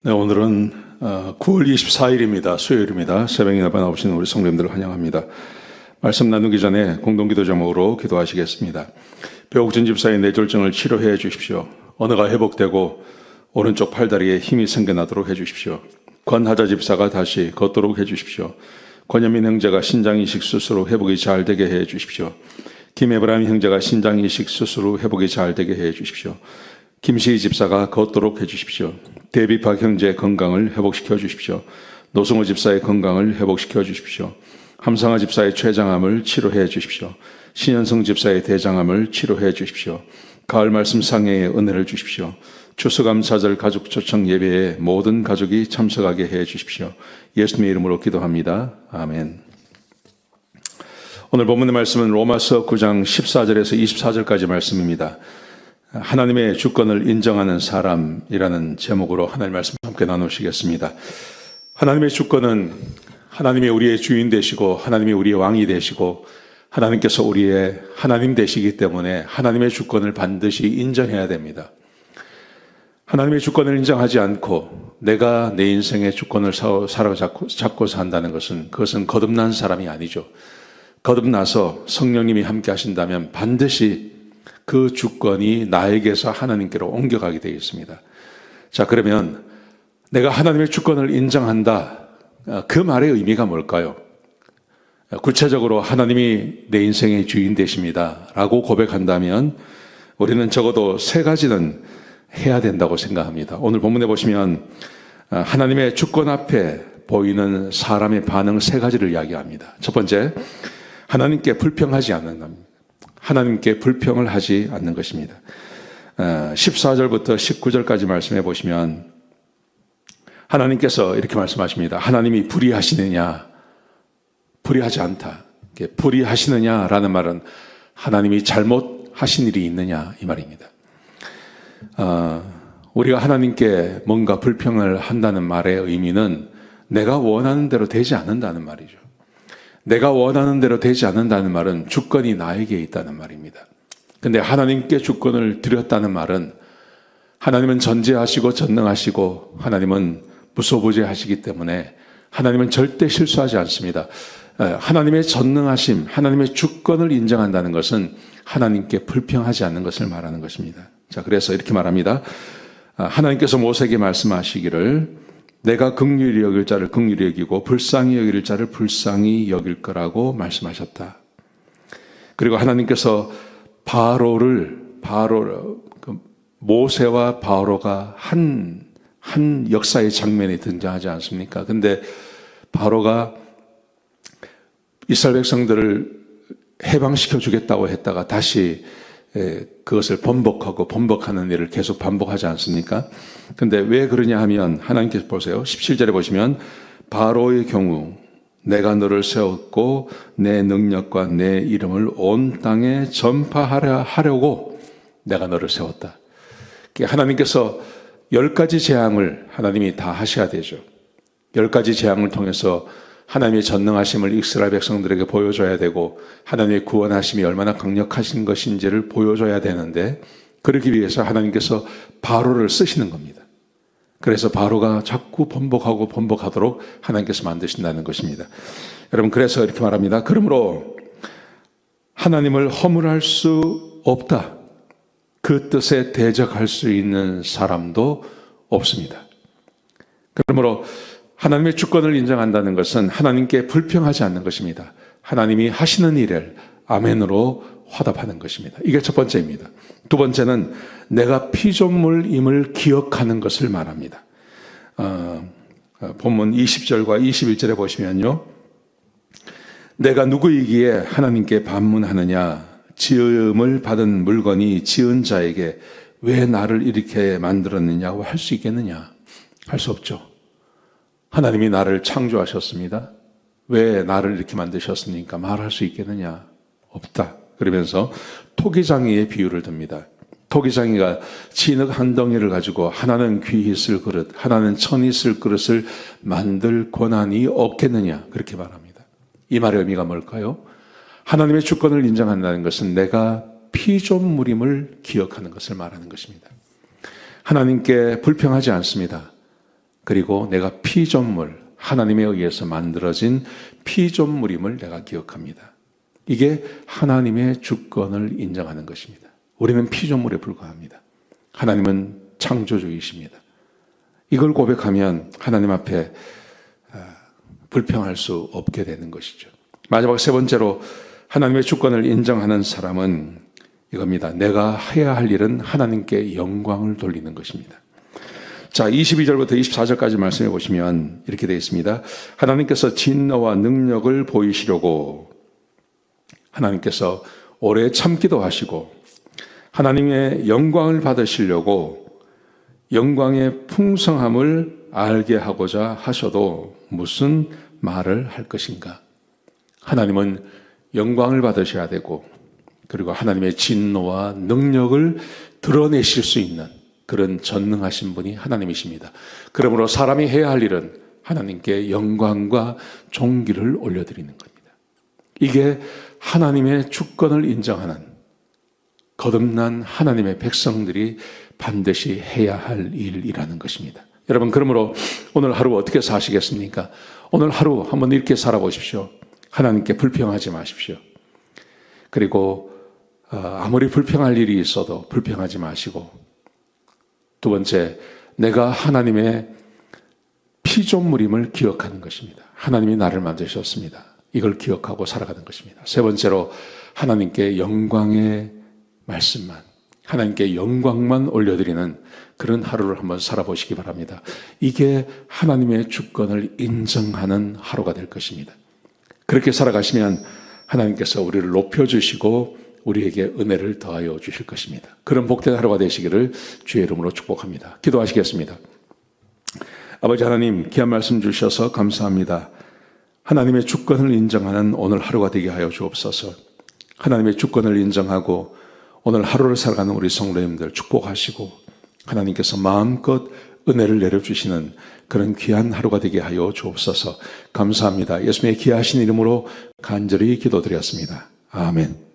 네, 오늘은 9월 24일입니다. 수요일입니다. 새벽에 나오시는 우리 성도님들을 환영합니다. 말씀 나누기 전에 공동기도 제목으로 기도하시겠습니다. 배옥진 집사의 뇌졸중을 치료해 주십시오. 언어가 회복되고 오른쪽 팔다리에 힘이 생겨나도록 해 주십시오. 권하자 집사가 다시 걷도록 해 주십시오. 권현민 형제가 신장이식 수술 후 회복이 잘 되게 해 주십시오. 김에브라임 형제가 신장이식 수술 후 회복이 잘 되게 해 주십시오. 김시희 집사가 걷도록 해주십시오. 데비박 형제의 건강을 회복시켜 주십시오. 노승호 집사의 건강을 회복시켜 주십시오. 함상아 집사의 췌장암을 치료해 주십시오. 신현성 집사의 대장암을 치료해 주십시오. 가을 말씀 상해의 은혜를 주십시오. 추수감사절 가족 초청 예배에 모든 가족이 참석하게 해 주십시오. 예수님의 이름으로 기도합니다. 아멘. 오늘 본문의 말씀은 로마서 9장 14절에서 24절까지 말씀입니다. 하나님의 주권을 인정하는 사람이라는 제목으로 하나님의 말씀 함께 나누시겠습니다. 하나님의 주권은 하나님이 우리의 주인 되시고 하나님이 우리의 왕이 되시고 하나님께서 우리의 하나님 되시기 때문에 하나님의 주권을 반드시 인정해야 됩니다. 하나님의 주권을 인정하지 않고 내가 내 인생의 주권을 잡고 산다는 것은 그것은 거듭난 사람이 아니죠. 거듭나서 성령님이 함께 하신다면 반드시 그 주권이 나에게서 하나님께로 옮겨가게 되어 있습니다. 자, 그러면 내가 하나님의 주권을 인정한다. 그 말의 의미가 뭘까요? 구체적으로 하나님이 내 인생의 주인 되십니다. 라고 고백한다면 우리는 적어도 세 가지는 해야 된다고 생각합니다. 오늘 본문에 보시면 하나님의 주권 앞에 보이는 사람의 반응 세 가지를 이야기합니다. 첫 번째, 하나님께 불평하지 않는 겁니다. 하나님께 불평을 하지 않는 것입니다. 14절부터 19절까지 말씀해 보시면 하나님께서 이렇게 말씀하십니다. 하나님이 불의하시느냐? 불의하지 않다. 불의하시느냐라는 말은 하나님이 잘못하신 일이 있느냐 이 말입니다. 우리가 하나님께 뭔가 불평을 한다는 말의 의미는 내가 원하는 대로 되지 않는다는 말이죠. 내가 원하는 대로 되지 않는다는 말은 주권이 나에게 있다는 말입니다. 근데 하나님께 주권을 드렸다는 말은 하나님은 전지하시고 전능하시고 하나님은 무소부재하시기 때문에 하나님은 절대 실수하지 않습니다. 하나님의 전능하심, 하나님의 주권을 인정한다는 것은 하나님께 불평하지 않는 것을 말하는 것입니다. 자, 그래서 이렇게 말합니다. 하나님께서 모세에게 말씀하시기를 내가 긍휼히 여길 자를 긍휼히 여기고 불쌍히 여길 자를 불쌍히 여길 거라고 말씀하셨다. 그리고 하나님께서 모세와 바로가 한 역사의 장면이 등장하지 않습니까? 근데 바로가 이스라엘 백성들을 해방시켜 주겠다고 했다가 다시 그것을 번복하는 일을 계속 반복하지 않습니까? 근데 왜 그러냐 하면 하나님께서 보세요. 17절에 보시면 바로의 경우 내가 너를 세웠고 내 능력과 내 이름을 온 땅에 전파하려고 내가 너를 세웠다. 하나님께서 10가지 재앙을 하나님이 다 하셔야 되죠. 10가지 재앙을 통해서 하나님의 전능하심을 이스라엘 백성들에게 보여줘야 되고 하나님의 구원하심이 얼마나 강력하신 것인지를 보여줘야 되는데 그러기 위해서 하나님께서 바로를 쓰시는 겁니다. 그래서 바로가 자꾸 번복하도록 하나님께서 만드신다는 것입니다. 여러분, 그래서 이렇게 말합니다. 그러므로 하나님을 허물할 수 없다. 그 뜻에 대적할 수 있는 사람도 없습니다. 그러므로 하나님의 주권을 인정한다는 것은 하나님께 불평하지 않는 것입니다. 하나님이 하시는 일을 아멘으로 화답하는 것입니다. 이게 첫 번째입니다. 두 번째는 내가 피조물임을 기억하는 것을 말합니다. 본문 20절과 21절에 보시면요. 내가 누구이기에 하나님께 반문하느냐? 지음을 받은 물건이 지은 자에게 왜 나를 이렇게 만들었느냐고 할 수 있겠느냐? 할 수 없죠. 하나님이 나를 창조하셨습니다. 왜 나를 이렇게 만드셨습니까? 말할 수 있겠느냐? 없다. 그러면서 토기장이의 비유를 듭니다. 토기장이가 진흙 한 덩이를 가지고 하나는 귀히 쓸 그릇, 하나는 천이 쓸 그릇을 만들 권한이 없겠느냐? 그렇게 말합니다. 이 말의 의미가 뭘까요? 하나님의 주권을 인정한다는 것은 내가 피조물임을 기억하는 것을 말하는 것입니다. 하나님께 불평하지 않습니다. 그리고 내가 피조물, 하나님에 의해서 만들어진 피조물임을 내가 기억합니다. 이게 하나님의 주권을 인정하는 것입니다. 우리는 피조물에 불과합니다. 하나님은 창조주이십니다. 이걸 고백하면 하나님 앞에 불평할 수 없게 되는 것이죠. 마지막 세 번째로 하나님의 주권을 인정하는 사람은 이겁니다. 내가 해야 할 일은 하나님께 영광을 돌리는 것입니다. 자, 22절부터 24절까지 말씀해 보시면 이렇게 되어 있습니다. 하나님께서 진노와 능력을 보이시려고 하나님께서 오래 참기도 하시고 하나님의 영광을 받으시려고 영광의 풍성함을 알게 하고자 하셔도 무슨 말을 할 것인가? 하나님은 영광을 받으셔야 되고 그리고 하나님의 진노와 능력을 드러내실 수 있는 그런 전능하신 분이 하나님이십니다. 그러므로 사람이 해야 할 일은 하나님께 영광과 존귀를 올려드리는 겁니다. 이게 하나님의 주권을 인정하는 거듭난 하나님의 백성들이 반드시 해야 할 일이라는 것입니다. 여러분, 그러므로 오늘 하루 어떻게 사시겠습니까? 오늘 하루 한번 이렇게 살아보십시오. 하나님께 불평하지 마십시오. 그리고 아무리 불평할 일이 있어도 불평하지 마시고, 두 번째, 내가 하나님의 피조물임을 기억하는 것입니다. 하나님이 나를 만드셨습니다. 이걸 기억하고 살아가는 것입니다. 세 번째로 하나님께 영광의 말씀만, 하나님께 영광만 올려드리는 그런 하루를 한번 살아보시기 바랍니다. 이게 하나님의 주권을 인정하는 하루가 될 것입니다. 그렇게 살아가시면 하나님께서 우리를 높여주시고 우리에게 은혜를 더하여 주실 것입니다. 그런 복된 하루가 되시기를 주의 이름으로 축복합니다. 기도하시겠습니다. 아버지 하나님, 귀한 말씀 주셔서 감사합니다. 하나님의 주권을 인정하는 오늘 하루가 되게 하여 주옵소서. 하나님의 주권을 인정하고 오늘 하루를 살아가는 우리 성도님들 축복하시고 하나님께서 마음껏 은혜를 내려주시는 그런 귀한 하루가 되게 하여 주옵소서. 감사합니다. 예수님의 귀하신 이름으로 간절히 기도드렸습니다. 아멘.